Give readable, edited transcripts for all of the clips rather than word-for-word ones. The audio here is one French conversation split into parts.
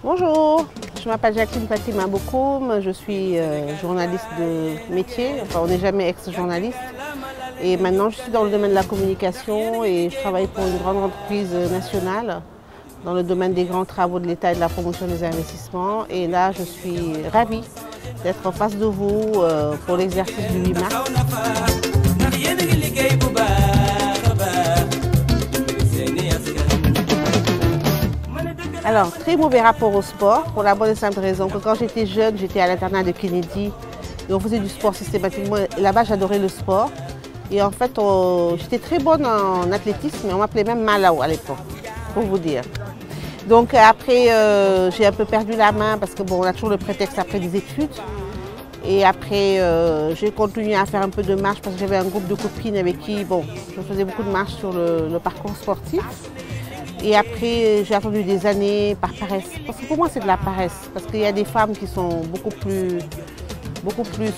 Bonjour, je m'appelle Jacqueline Fatima Bokoum, je suis journaliste de métier, enfin on n'est jamais ex-journaliste. Et maintenant je suis dans le domaine de la communication et je travaille pour une grande entreprise nationale dans le domaine des grands travaux de l'État et de la promotion des investissements. Et là je suis ravie d'être en face de vous pour l'exercice du 8 mars. Alors, très mauvais rapport au sport, pour la bonne et simple raison que quand j'étais jeune, j'étais à l'internat de Kennedy et on faisait du sport systématiquement. Et là-bas, j'adorais le sport. Et en fait, j'étais très bonne en athlétisme, mais on m'appelait même Malao à l'époque, pour vous dire. Donc après, j'ai un peu perdu la main parce que bon, on a toujours le prétexte après des études. Et après, j'ai continué à faire un peu de marche parce que j'avais un groupe de copines avec qui, bon, je faisais beaucoup de marche sur le parcours sportif. Et après, j'ai attendu des années par paresse. Parce que pour moi, c'est de la paresse. Parce qu'il y a des femmes qui sont beaucoup plus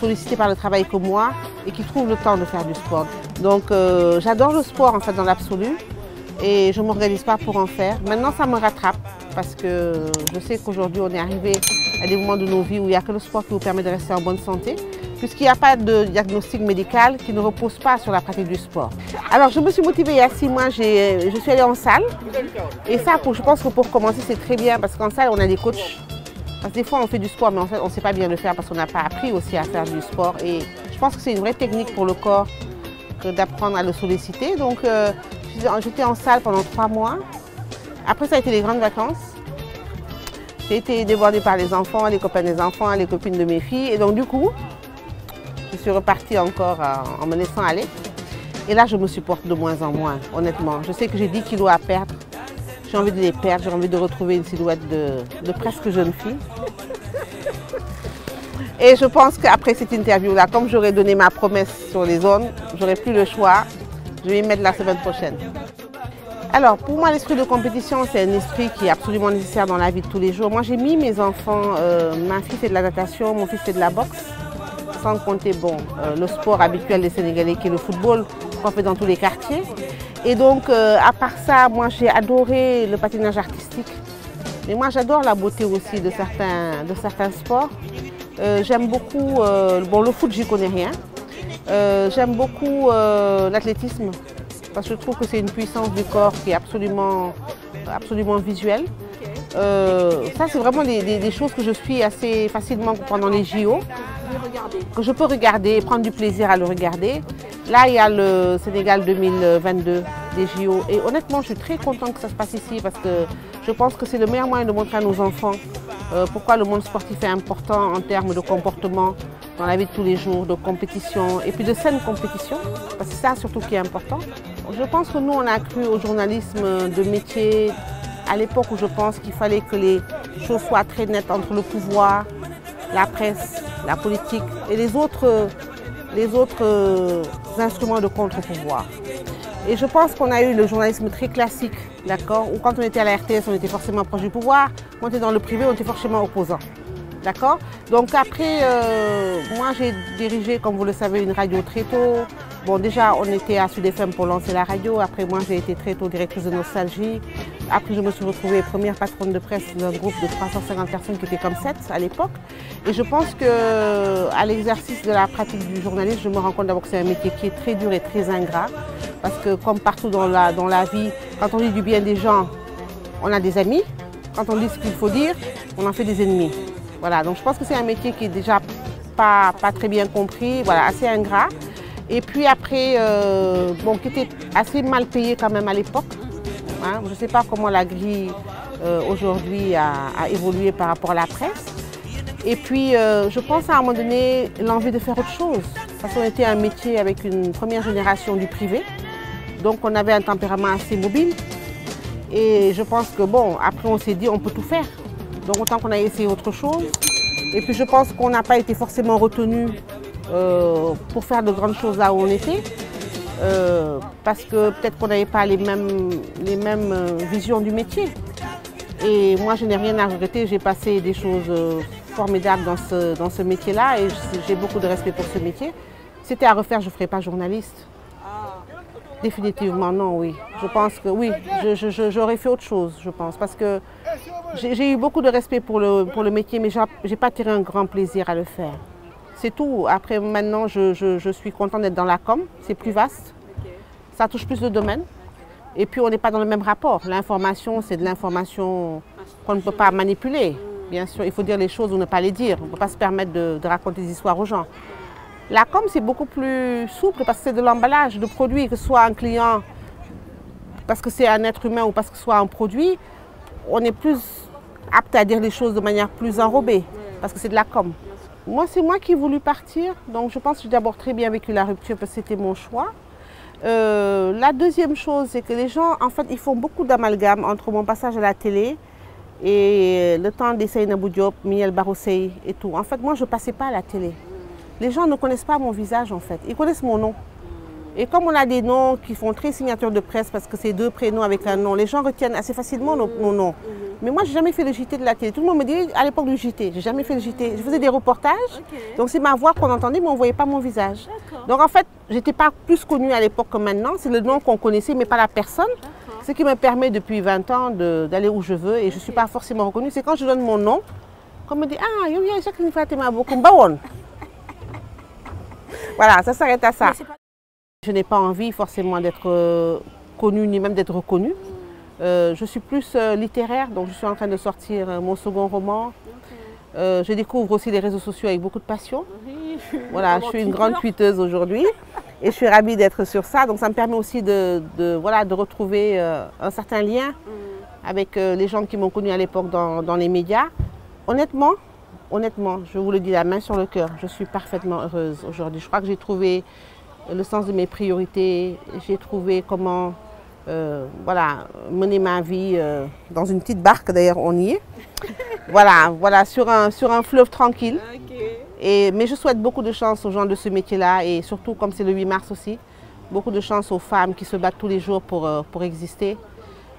sollicitées par le travail que moi et qui trouvent le temps de faire du sport. Donc, j'adore le sport en fait dans l'absolu et je ne m'organise pas pour en faire. Maintenant, ça me rattrape parce que je sais qu'aujourd'hui, on est arrivé à des moments de nos vies où il n'y a que le sport qui vous permet de rester en bonne santé, puisqu'il n'y a pas de diagnostic médical qui ne repose pas sur la pratique du sport. Alors, je me suis motivée il y a 6 mois, je suis allée en salle. Et ça, je pense que pour commencer, c'est très bien, parce qu'en salle, on a des coachs. Parce que des fois, on fait du sport, mais en fait, on ne sait pas bien le faire parce qu'on n'a pas appris aussi à faire du sport. Et je pense que c'est une vraie technique pour le corps d'apprendre à le solliciter. Donc, j'étais en salle pendant 3 mois. Après, ça a été les grandes vacances. J'ai été débordée par les enfants, les copains des enfants, les copines de mes filles. Et donc, du coup, je suis repartie encore en me laissant aller. Et là, je me supporte de moins en moins, honnêtement. Je sais que j'ai 10 kilos à perdre. J'ai envie de les perdre, j'ai envie de retrouver une silhouette de presque jeune fille. Et je pense qu'après cette interview-là, comme j'aurais donné ma promesse sur les zones, j'aurai plus le choix. Je vais y mettre la semaine prochaine. Alors, pour moi, l'esprit de compétition, c'est un esprit qui est absolument nécessaire dans la vie de tous les jours. Moi, j'ai mis mes enfants, ma fille fait de la natation, mon fils fait de la boxe. Sans compter bon, le sport habituel des Sénégalais qui est le football, qu'on fait dans tous les quartiers. Et donc, à part ça, moi j'ai adoré le patinage artistique. Mais moi j'adore la beauté aussi de certains sports. J'aime beaucoup, bon le foot j'y connais rien. J'aime beaucoup l'athlétisme parce que je trouve que c'est une puissance du corps qui est absolument visuelle. Ça c'est vraiment des choses que je suis assez facilement pendant les JO. Que je peux regarder et prendre du plaisir à le regarder. Là, il y a le Sénégal 2022 des JO et honnêtement, je suis très contente que ça se passe ici parce que je pense que c'est le meilleur moyen de montrer à nos enfants pourquoi le monde sportif est important en termes de comportement dans la vie de tous les jours, de compétition et puis de saine compétition, parce que c'est ça surtout qui est important. Je pense que nous, on a cru au journalisme de métier à l'époque où je pense qu'il fallait que les choses soient très nettes entre le pouvoir, la presse, la politique et les autres instruments de contre-pouvoir. Et je pense qu'on a eu le journalisme très classique, d'accord, où quand on était à la RTS, on était forcément proche du pouvoir, quand on était dans le privé, on était forcément opposant. D'accord. Donc après, moi j'ai dirigé, comme vous le savez, une radio très tôt. Bon, déjà, on était à Sud FM pour lancer la radio. Après, moi, j'ai été très tôt directrice de Nostalgie. Après, je me suis retrouvée première patronne de presse d'un groupe de 350 personnes qui était comme 7 à l'époque. Et je pense qu'à l'exercice de la pratique du journalisme, je me rends compte d'abord que c'est un métier qui est très dur et très ingrat. Parce que comme partout dans la vie, quand on dit du bien des gens, on a des amis. Quand on dit ce qu'il faut dire, on en fait des ennemis. Voilà, donc je pense que c'est un métier qui est déjà pas très bien compris, voilà, assez ingrat. Et puis après, bon, qui était assez mal payé quand même à l'époque. Hein. Je ne sais pas comment la grille aujourd'hui a évolué par rapport à la presse. Et puis je pense à un moment donné l'envie de faire autre chose. Parce qu'on était un métier avec une première génération du privé. Donc on avait un tempérament assez mobile. Et je pense que bon, après on s'est dit on peut tout faire. Donc autant qu'on a essayé autre chose. Et puis je pense qu'on n'a pas été forcément retenu pour faire de grandes choses là où on était. Parce que peut-être qu'on n'avait pas les mêmes visions du métier. Et moi je n'ai rien à regretter, j'ai passé des choses formidables dans ce métier-là et j'ai beaucoup de respect pour ce métier. Si c'était à refaire, je ne ferais pas journaliste. Définitivement non, oui. Je pense que oui, j'aurais fait autre chose, je pense. Parce que j'ai eu beaucoup de respect pour le métier, mais je n'ai pas tiré un grand plaisir à le faire. C'est tout. Après, maintenant, je suis contente d'être dans la com. C'est plus vaste. Ça touche plus de domaines. Et puis, on n'est pas dans le même rapport. L'information, c'est de l'information qu'on ne peut pas manipuler. Bien sûr, il faut dire les choses ou ne pas les dire. On ne peut pas se permettre de raconter des histoires aux gens. La com, c'est beaucoup plus souple parce que c'est de l'emballage de produits, que ce soit un client, parce que c'est un être humain ou parce que ce soit un produit, on est plus apte à dire les choses de manière plus enrobée parce que c'est de la com. Moi, c'est moi qui ai voulu partir. Donc, je pense que j'ai d'abord très bien vécu la rupture parce que c'était mon choix. La deuxième chose, c'est que les gens, en fait, ils font beaucoup d'amalgame entre mon passage à la télé et le temps des Seynabou Diop, Miel Barossei et tout. En fait, moi, je ne passais pas à la télé. Les gens ne connaissent pas mon visage, en fait. Ils connaissent mon nom. Et comme on a des noms qui font très signature de presse parce que c'est deux prénoms avec un nom, les gens retiennent assez facilement nos noms. Mais moi, je n'ai jamais fait le JT de la télé. Tout le monde me dit à l'époque du JT, je n'ai jamais fait le JT. Je faisais des reportages, donc c'est ma voix qu'on entendait, mais on ne voyait pas mon visage. Donc en fait, je n'étais pas plus connue à l'époque que maintenant. C'est le nom qu'on connaissait, mais pas la personne. Ce qui me permet depuis 20 ans d'aller où je veux et je ne suis pas forcément reconnue. C'est quand je donne mon nom qu'on me dit « Ah, il y a Jacqueline Fatima Bokoum. » Voilà, ça s'arrête à ça. Je n'ai pas envie forcément d'être connue ni même d'être reconnue. Je suis plus littéraire, donc je suis en train de sortir mon second roman. Je découvre aussi les réseaux sociaux avec beaucoup de passion. Voilà, je suis une grande tweeteuse aujourd'hui et je suis ravie d'être sur ça. Donc ça me permet aussi de retrouver un certain lien avec les gens qui m'ont connue à l'époque dans les médias. Honnêtement, je vous le dis la main sur le cœur, je suis parfaitement heureuse aujourd'hui. Je crois que j'ai trouvé le sens de mes priorités, j'ai trouvé comment mener ma vie dans une petite barque, d'ailleurs on y est. Voilà, sur un fleuve tranquille. Mais je souhaite beaucoup de chance aux gens de ce métier-là et surtout comme c'est le 8 mars aussi, beaucoup de chance aux femmes qui se battent tous les jours pour exister.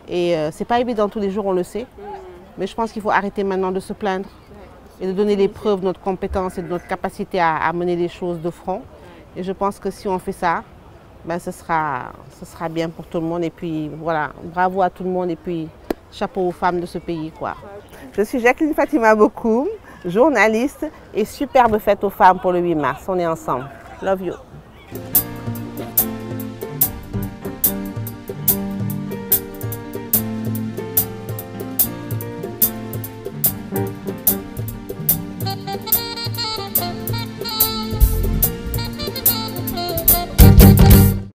Et c'est pas évident tous les jours, on le sait, mais je pense qu'il faut arrêter maintenant de se plaindre et de donner les preuves de notre compétence et de notre capacité à mener les choses de front. Et je pense que si on fait ça, ben ce sera bien pour tout le monde. Et puis voilà, bravo à tout le monde et puis chapeau aux femmes de ce pays, quoi. Je suis Jacqueline Fatima Bokoum, journaliste et superbe fête aux femmes pour le 8 mars. On est ensemble. Love you.